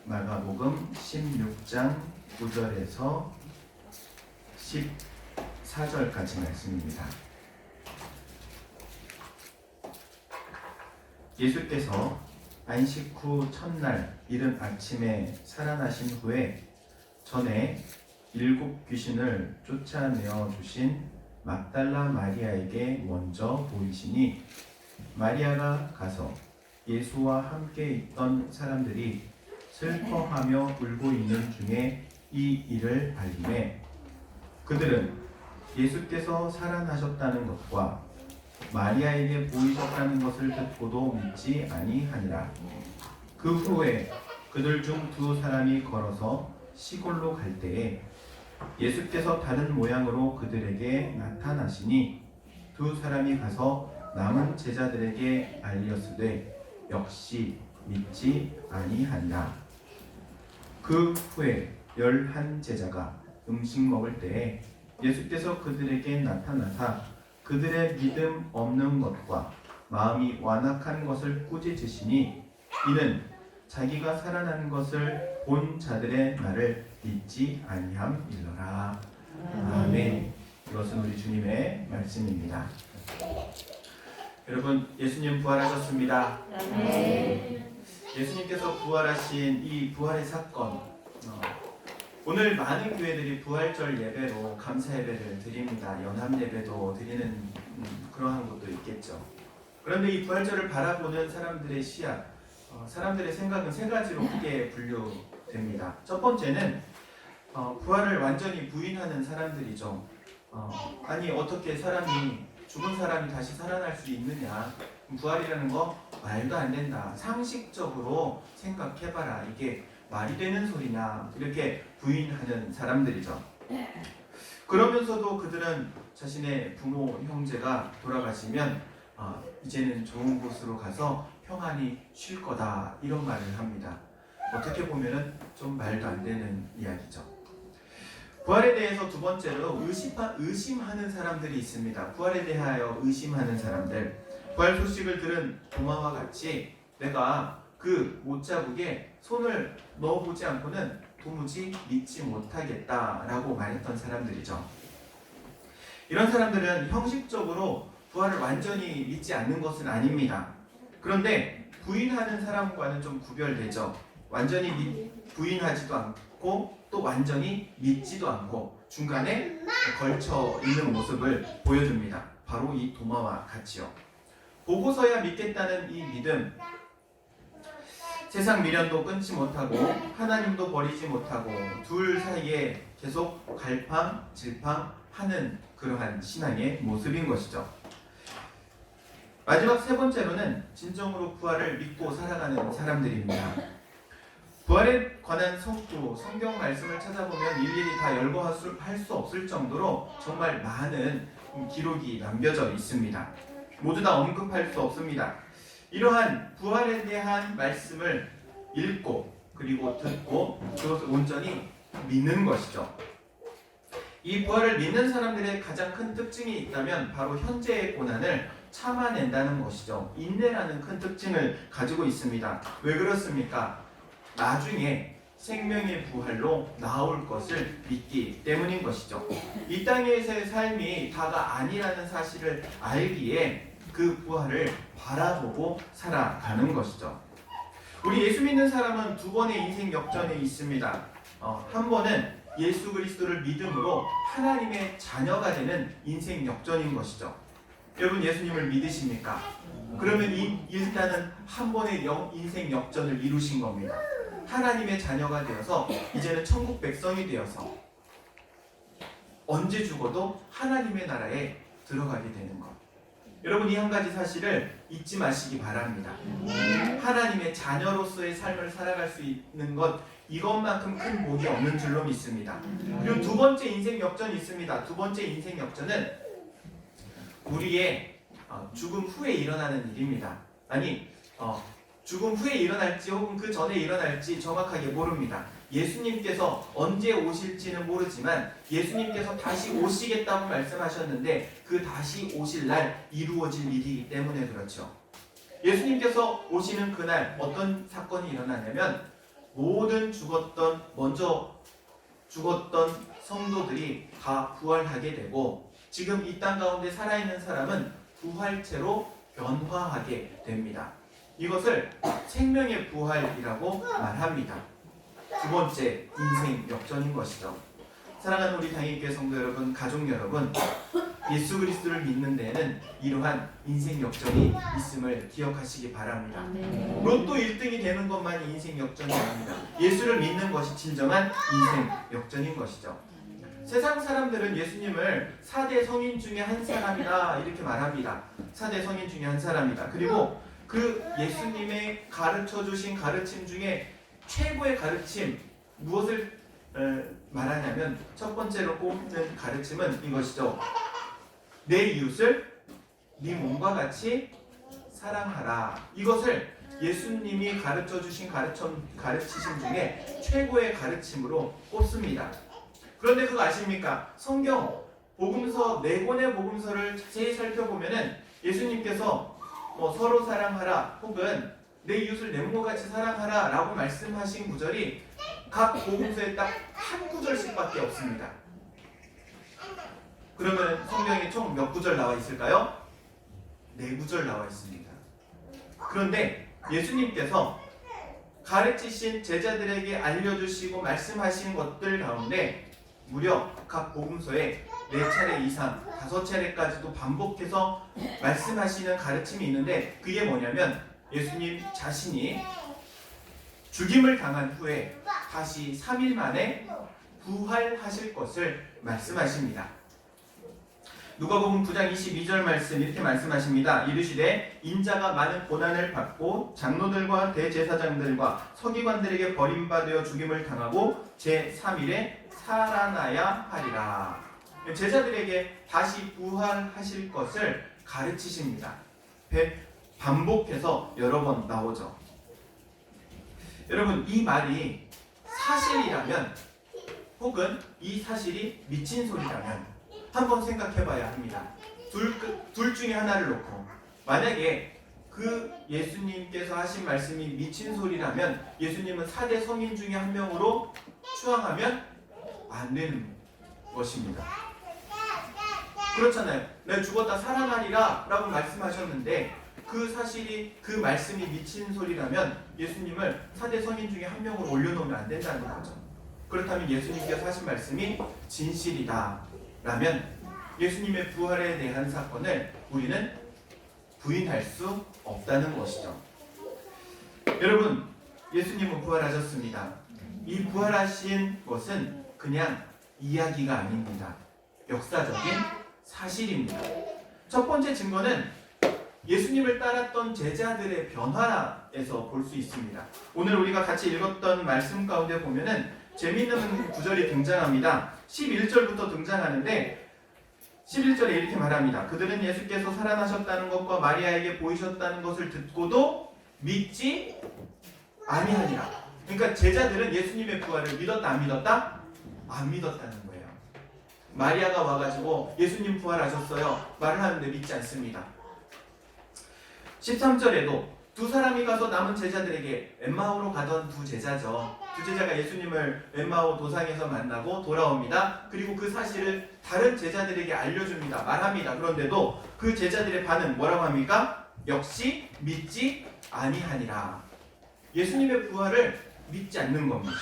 마가복음 16장 9절에서 14절까지 말씀입니다. 예수께서 안식 후 첫날 이른 아침에 살아나신 후에 전에 7 귀신을 쫓아내어 주신 막달라 마리아에게 먼저 보이시니 마리아가 가서 예수와 함께 있던 사람들이 슬퍼하며 울고 있는 중에 이 일을 알림해 그들은 예수께서 살아나셨다는 것과 마리아에게 보이셨다는 것을 듣고도 믿지 아니하니라. 그 후에 그들 중 2 사람이 걸어서 시골로 갈 때에 예수께서 다른 모양으로 그들에게 나타나시니 2 사람이 가서 남은 제자들에게 알렸으되 역시 믿지 아니하니라. 그 후에 11 제자가 음식 먹을 때에 예수께서 그들에게 나타나사 그들의 믿음 없는 것과 마음이 완악한 것을 꾸짖으시니 이는 자기가 살아난 것을 본 자들의 말을 믿지 아니함일러라. 아멘. 이것은 우리 주님의 말씀입니다. 여러분, 예수님 부활하셨습니다. 예수님께서 부활하신 이 부활의 사건, 오늘 많은 교회들이 부활절 예배로 감사 예배를 드립니다. 연합 예배도 드리는 그러한 것도 있겠죠. 그런데 이 부활절을 바라보는 사람들의 시야, 사람들의 생각은 3 가지로 크게 분류됩니다. 첫 번째는 부활을 완전히 부인하는 사람들이죠. 아니 어떻게 죽은 사람이 다시 살아날 수 있느냐, 부활이라는 거 말도 안 된다, 상식적으로 생각해봐라, 이게 말이 되는 소리냐, 이렇게 부인하는 사람들이죠. 그러면서도 그들은 자신의 부모, 형제가 돌아가시면 이제는 좋은 곳으로 가서 평안히 쉴 거다, 이런 말을 합니다. 어떻게 보면은 좀 말도 안 되는 이야기죠. 부활에 대해서 2 번째로 의심하는 사람들이 있습니다. 부활에 대하여 의심하는 사람들. 부활 소식을 들은 도마와 같이 내가 그 못자국에 손을 넣어보지 않고는 도무지 믿지 못하겠다라고 말했던 사람들이죠. 이런 사람들은 형식적으로 부활을 완전히 믿지 않는 것은 아닙니다. 그런데 부인하는 사람과는 좀 구별되죠. 완전히 부인하지도 않고 또 완전히 믿지도 않고 중간에 걸쳐 있는 모습을 보여줍니다. 바로 이 도마와 같이요. 보고서야 믿겠다는 이 믿음, 세상 미련도 끊지 못하고 하나님도 버리지 못하고 둘 사이에 계속 갈팡질팡하는 그러한 신앙의 모습인 것이죠. 마지막 3 번째로는 진정으로 부활을 믿고 살아가는 사람들입니다. 부활에 관한 성경 말씀을 찾아보면 일일이 다 열거할 수 없을 정도로 정말 많은 기록이 남겨져 있습니다. 모두 다 언급할 수 없습니다. 이러한 부활에 대한 말씀을 읽고 그리고 듣고 그것을 온전히 믿는 것이죠. 이 부활을 믿는 사람들의 가장 큰 특징이 있다면 바로 현재의 고난을 참아낸다는 것이죠. 인내라는 큰 특징을 가지고 있습니다. 왜 그렇습니까? 나중에 생명의 부활로 나올 것을 믿기 때문인 것이죠. 이 땅에서의 삶이 다가 아니라는 사실을 알기에 그 부활을 바라보고 살아가는 것이죠. 우리 예수 믿는 사람은 2 번의 인생 역전이 있습니다. 한 번은 예수 그리스도를 믿음으로 하나님의 자녀가 되는 인생 역전인 것이죠. 여러분, 예수님을 믿으십니까? 그러면 일단은 한 번의 인생 역전을 이루신 겁니다. 하나님의 자녀가 되어서 이제는 천국 백성이 되어서 언제 죽어도 하나님의 나라에 들어가게 되는 것. 여러분, 이 한 가지 사실을 잊지 마시기 바랍니다. 하나님의 자녀로서의 삶을 살아갈 수 있는 것, 이것만큼 큰 복이 없는 줄로 믿습니다. 그리고 2 번째 인생 역전이 있습니다. 2 번째 인생 역전은 우리의 죽음 후에 일어나는 일입니다. 아니, 죽음 후에 일어날지 혹은 그 전에 일어날지 정확하게 모릅니다. 예수님께서 언제 오실지는 모르지만 예수님께서 다시 오시겠다고 말씀하셨는데 그 다시 오실 날 이루어질 일이기 때문에 그렇죠. 예수님께서 오시는 그날 어떤 사건이 일어나냐면 모든 먼저 죽었던 성도들이 다 부활하게 되고 지금 이 땅 가운데 살아있는 사람은 부활체로 변화하게 됩니다. 이것을 생명의 부활이라고 말합니다. 두 번째, 인생 역전인 것이죠. 사랑하는 우리 당일교회 성도 여러분, 가족 여러분, 예수 그리스도를 믿는 데에는 이러한 인생 역전이 있음을 기억하시기 바랍니다. 로또 1등이 되는 것만이 인생 역전이 아닙니다. 예수를 믿는 것이 진정한 인생 역전인 것이죠. 세상 사람들은 예수님을 4대 성인 중에 한 사람이다 이렇게 말합니다. 4대 성인 중에 한 사람이다. 그리고 그 예수님의 가르쳐 주신 가르침 중에 최고의 가르침, 무엇을 말하냐면 첫 번째로 꼽는 가르침은 이것이죠. 내 이웃을 네 몸과 같이 사랑하라. 이것을 예수님이 가르쳐 주신 가르치심 중에 최고의 가르침으로 꼽습니다. 그런데 그거 아십니까? 성경 복음서 4권의 복음서를 자세히 살펴보면은 예수님께서 서로 사랑하라 혹은 내 이웃을 내 몸과 같이 사랑하라 라고 말씀하신 구절이 각 복음서에 딱 한 구절씩밖에 없습니다. 그러면 성경에 총 몇 구절 나와 있을까요? 4구절 나와 있습니다. 그런데 예수님께서 가르치신 제자들에게 알려주시고 말씀하신 것들 가운데 무려 각 복음서에 4차례 이상 5차례까지도 반복해서 말씀하시는 가르침이 있는데 그게 뭐냐면 예수님 자신이 죽임을 당한 후에 다시 3일 만에 부활하실 것을 말씀하십니다. 누가복음 9장 22절 말씀 이렇게 말씀하십니다. 이르시되 인자가 많은 고난을 받고 장로들과 대제사장들과 서기관들에게 버림받아 죽임을 당하고 제3일에 살아나야 하리라. 제자들에게 다시 부활하실 것을 가르치십니다. 반복해서 여러 번 나오죠. 여러분, 이 말이 사실이라면 혹은 이 사실이 미친 소리라면 한번 생각해 봐야 합니다. 둘 중에 하나를 놓고 만약에 그 예수님께서 하신 말씀이 미친 소리라면 예수님은 4대 성인 중에 한 명으로 추앙하면 안 되는 것입니다. 그렇잖아요. 내가 죽었다 살아나리라 라고 말씀하셨는데 그 사실이 그 말씀이 미친 소리라면 예수님을 4대 성인 중에 한 명으로 올려놓으면 안 된다는 거죠. 그렇다면 예수님께서 하신 말씀이 진실이다 라면 예수님의 부활에 대한 사건을 우리는 부인할 수 없다는 것이죠. 여러분, 예수님은 부활하셨습니다. 이 부활하신 것은 그냥 이야기가 아닙니다. 역사적인 사실입니다. 첫 번째 증거는 예수님을 따랐던 제자들의 변화에서 볼 수 있습니다. 오늘 우리가 같이 읽었던 말씀 가운데 보면은 재미있는 구절이 등장합니다. 11절부터 등장하는데 11절에 이렇게 말합니다. 그들은 예수께서 살아나셨다는 것과 마리아에게 보이셨다는 것을 듣고도 믿지 아니하니라. 그러니까 제자들은 예수님의 부활을 믿었다 안 믿었다? 안 믿었다는 거예요. 마리아가 와가지고 예수님 부활하셨어요 말을 하는데 믿지 않습니다. 13절에도 두 사람이 가서 남은 제자들에게 엠마오로 가던 두 제자죠. 두 제자가 예수님을 엠마오 도상에서 만나고 돌아옵니다. 그리고 그 사실을 다른 제자들에게 알려줍니다. 말합니다. 그런데도 그 제자들의 반응 뭐라고 합니까? 역시 믿지 아니하니라. 예수님의 부활을 믿지 않는 겁니다.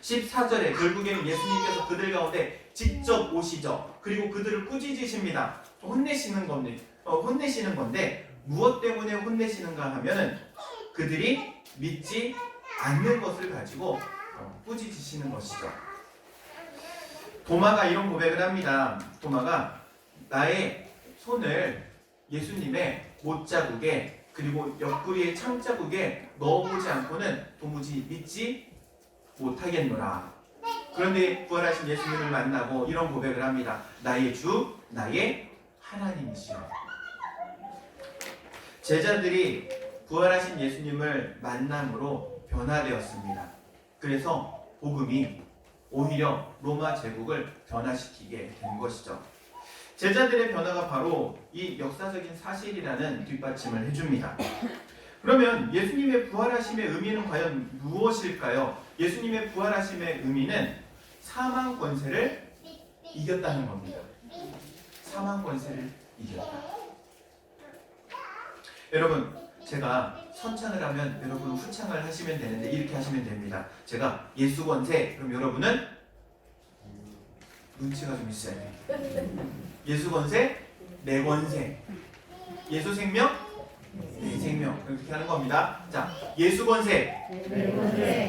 14절에 결국에는 예수님께서 그들 가운데 직접 오시죠. 그리고 그들을 꾸짖으십니다. 혼내시는 건데 무엇 때문에 혼내시는가 하면은 그들이 믿지 않는 것을 가지고 꾸짖으시는 것이죠. 도마가 이런 고백을 합니다. 도마가 나의 손을 예수님의 못자국에 그리고 옆구리의 창자국에 넣어보지 않고는 도무지 믿지 못하겠노라. 그런데 부활하신 예수님을 만나고 이런 고백을 합니다. 나의 주, 나의 하나님이시여. 제자들이 부활하신 예수님을 만남으로 변화되었습니다. 그래서 복음이 오히려 로마 제국을 변화시키게 된 것이죠. 제자들의 변화가 바로 이 역사적인 사실이라는 뒷받침을 해줍니다. 그러면 예수님의 부활하심의 의미는 과연 무엇일까요? 예수님의 부활하심의 의미는 사망 권세를 이겼다는 겁니다. 사망 권세를 이겼다. 여러분, 제가 선창을 하면 여러분은 후창을 하시면 되는데 이렇게 하시면 됩니다. 제가 예수 권세, 그럼 여러분은 눈치가 좀 있어야 돼요. 예수 권세, 내 권세. 예수 생명, 내 생명. 이렇게 하는 겁니다. 자, 예수 권세,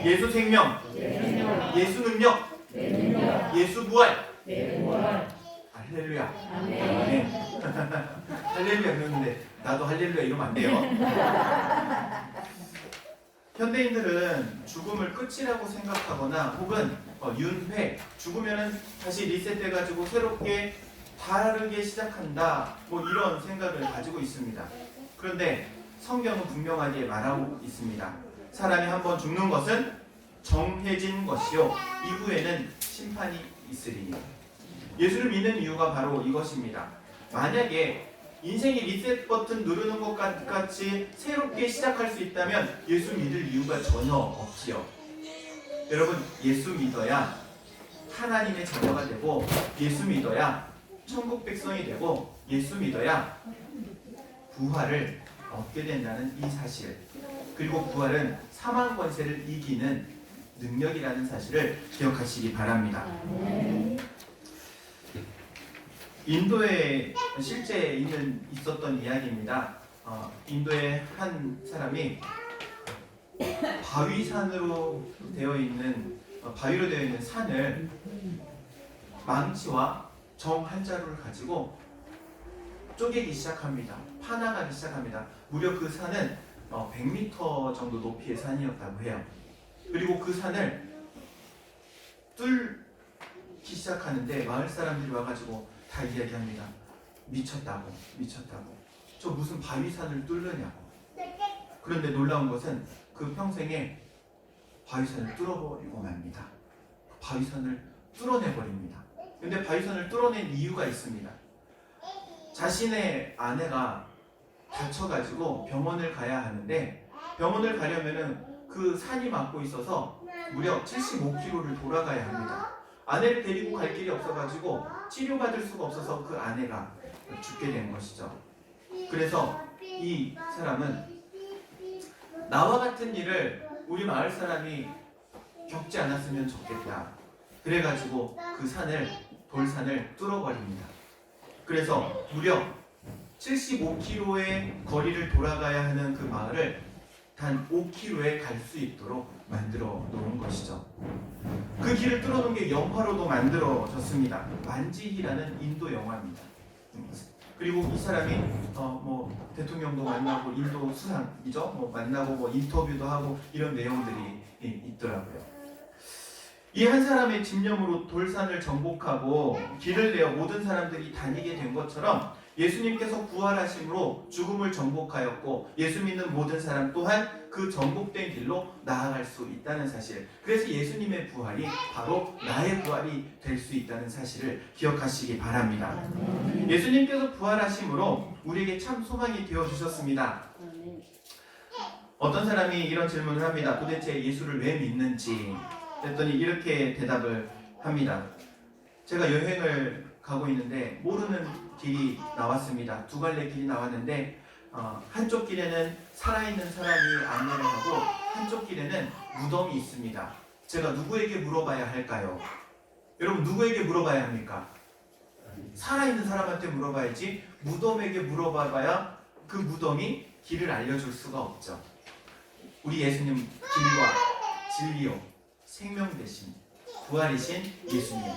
예수 생명, 예수 능력, 예수 부활. 할렐루야. 아멘. 할렐루야 그러는데 나도 할렐루야 이러면 안 돼요. 현대인들은 죽음을 끝이라고 생각하거나 혹은 윤회, 죽으면 다시 리셋돼가지고 새롭게 다르게 시작한다, 뭐 이런 생각을 가지고 있습니다. 그런데 성경은 분명하게 말하고 있습니다. 사람이 한번 죽는 것은 정해진 것이요 이후에는 심판이 있으리니. 예수를 믿는 이유가 바로 이것입니다. 만약에 인생이 리셋 버튼 누르는 것 같이 새롭게 시작할 수 있다면 예수 믿을 이유가 전혀 없지요. 여러분, 예수 믿어야 하나님의 자녀가 되고, 예수 믿어야 천국 백성이 되고, 예수 믿어야 부활을 얻게 된다는 이 사실, 그리고 부활은 사망 권세를 이기는 능력이라는 사실을 기억하시기 바랍니다. 인도에 실제 있었던 이야기입니다. 인도의 한 사람이 바위로 되어 있는 산을 망치와 정 한 자루를 가지고 쪼개기 시작합니다. 파나가기 시작합니다. 무려 그 산은 100m 정도 높이의 산이었다고 해요. 그리고 그 산을 뚫기 시작하는데 마을 사람들이 와가지고 다 이야기합니다. 미쳤다고. 저 무슨 바위산을 뚫느냐고. 그런데 놀라운 것은 그 평생에 바위산을 뚫어버리고 맙니다. 바위산을 뚫어내버립니다. 근데 바위산을 뚫어낸 이유가 있습니다. 자신의 아내가 다쳐가지고 병원을 가야 하는데, 병원을 가려면은 그 산이 막고 있어서 무려 75km를 돌아가야 합니다. 아내를 데리고 갈 길이 없어가지고 치료받을 수가 없어서 그 아내가 죽게 된 것이죠. 그래서 이 사람은 나와 같은 일을 우리 마을 사람이 겪지 않았으면 좋겠다. 그래가지고 그 돌산을 뚫어버립니다. 그래서 무려 75km의 거리를 돌아가야 하는 그 마을을 단 5km에 갈 수 있도록 만들어 놓은 것이죠. 그 길을 뚫어놓은 게 영화로도 만들어졌습니다. 만지히라는 인도 영화입니다. 그리고 이 사람이 대통령도 만나고 인도 수상이죠. 만나고 인터뷰도 하고 이런 내용들이 있더라고요. 이 한 사람의 집념으로 돌산을 정복하고 길을 내어 모든 사람들이 다니게 된 것처럼 예수님께서 부활하심으로 죽음을 정복하였고, 예수 믿는 모든 사람 또한 그 정복된 길로 나아갈 수 있다는 사실, 그래서 예수님의 부활이 바로 나의 부활이 될 수 있다는 사실을 기억하시기 바랍니다. 예수님께서 부활하심으로 우리에게 참 소망이 되어주셨습니다. 어떤 사람이 이런 질문을 합니다. 도대체 예수를 왜 믿는지. 그랬더니 이렇게 대답을 합니다. 제가 여행을 가고 있는데 모르는 길이 나왔습니다. 두 갈래 길이 나왔는데 한쪽 길에는 살아있는 사람이 안내를 하고 한쪽 길에는 무덤이 있습니다. 제가 누구에게 물어봐야 할까요? 여러분, 누구에게 물어봐야 합니까? 살아있는 사람한테 물어봐야지. 무덤에게 물어봐야 그 무덤이 길을 알려줄 수가 없죠. 우리 예수님 길과 진리요 생명 되신 부활이신 예수님,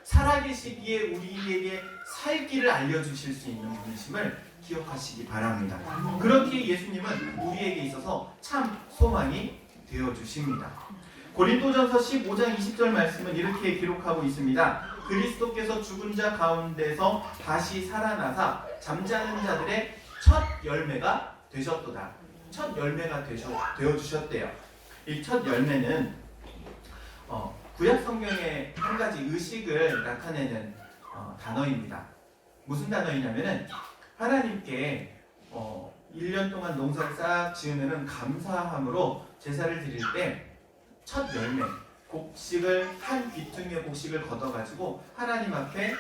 살아계시기에 우리에게 살 길을 알려주실 수 있는 분이심을 기억하시기 바랍니다. 그렇게 예수님은 우리에게 있어서 참 소망이 되어주십니다. 고린도전서 15장 20절 말씀은 이렇게 기록하고 있습니다. 그리스도께서 죽은 자 가운데서 다시 살아나사 잠자는 자들의 첫 열매가 되셨도다. 첫 열매가 되어주셨대요. 이 첫 열매는 구약 성경의 한 가지 의식을 나타내는 단어입니다. 무슨 단어이냐면은 하나님께 1년 동안 농사를 싹 지으면은 감사함으로 제사를 드릴 때 첫 열매, 곡식을 한 귀퉁이의 곡식을 걷어가지고 하나님 앞에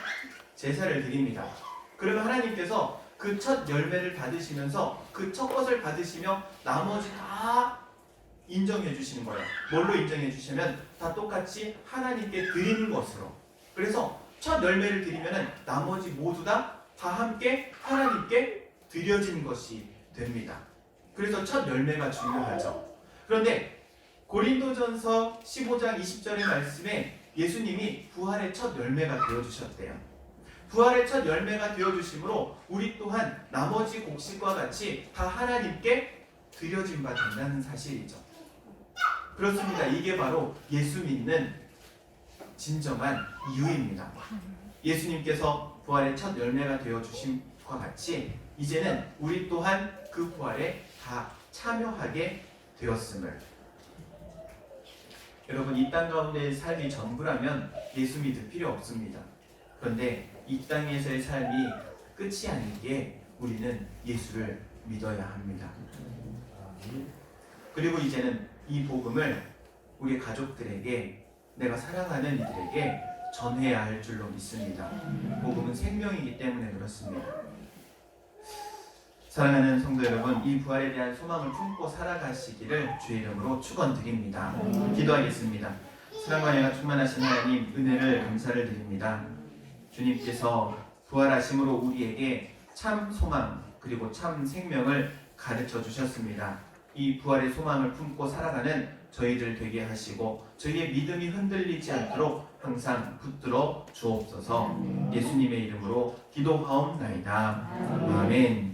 제사를 드립니다. 그러면 하나님께서 그 첫 열매를 받으시면서 그 첫 것을 받으시며 나머지 다 인정해 주시는 거예요. 뭘로 인정해 주시면 다 똑같이 하나님께 드리는 것으로. 그래서 첫 열매를 드리면은 나머지 모두 다 함께 하나님께 드려진 것이 됩니다. 그래서 첫 열매가 중요하죠. 그런데 고린도전서 15장 20절의 말씀에 예수님이 부활의 첫 열매가 되어주셨대요. 부활의 첫 열매가 되어주심으로 우리 또한 나머지 곡식과 같이 다 하나님께 드려진 바 된다는 사실이죠. 그렇습니다. 이게 바로 예수 믿는 진정한 이유입니다. 예수님께서 부활의 첫 열매가 되어주심과 같이 이제는 우리 또한 그 부활에 다 참여하게 되었음을. 여러분, 이 땅 가운데 살기 전부라면 예수 믿을 필요 없습니다. 그런데 이 땅에서의 삶이 끝이 아니기에 우리는 예수를 믿어야 합니다. 그리고 이제는 이 복음을 우리 가족들에게, 내가 사랑하는 이들에게 전해야 할 줄로 믿습니다. 복음은 생명이기 때문에 그렇습니다. 사랑하는 성도 여러분, 이 부활에 대한 소망을 품고 살아가시기를 주의 이름으로 축원드립니다. 기도하겠습니다. 사랑과 은혜가 충만하신 하나님, 은혜를 감사를 드립니다. 주님께서 부활하심으로 우리에게 참 소망 그리고 참 생명을 가르쳐 주셨습니다. 이 부활의 소망을 품고 살아가는 저희들 되게 하시고 저희의 믿음이 흔들리지 않도록 항상 붙들어 주옵소서. 예수님의 이름으로 기도하옵나이다. 아멘.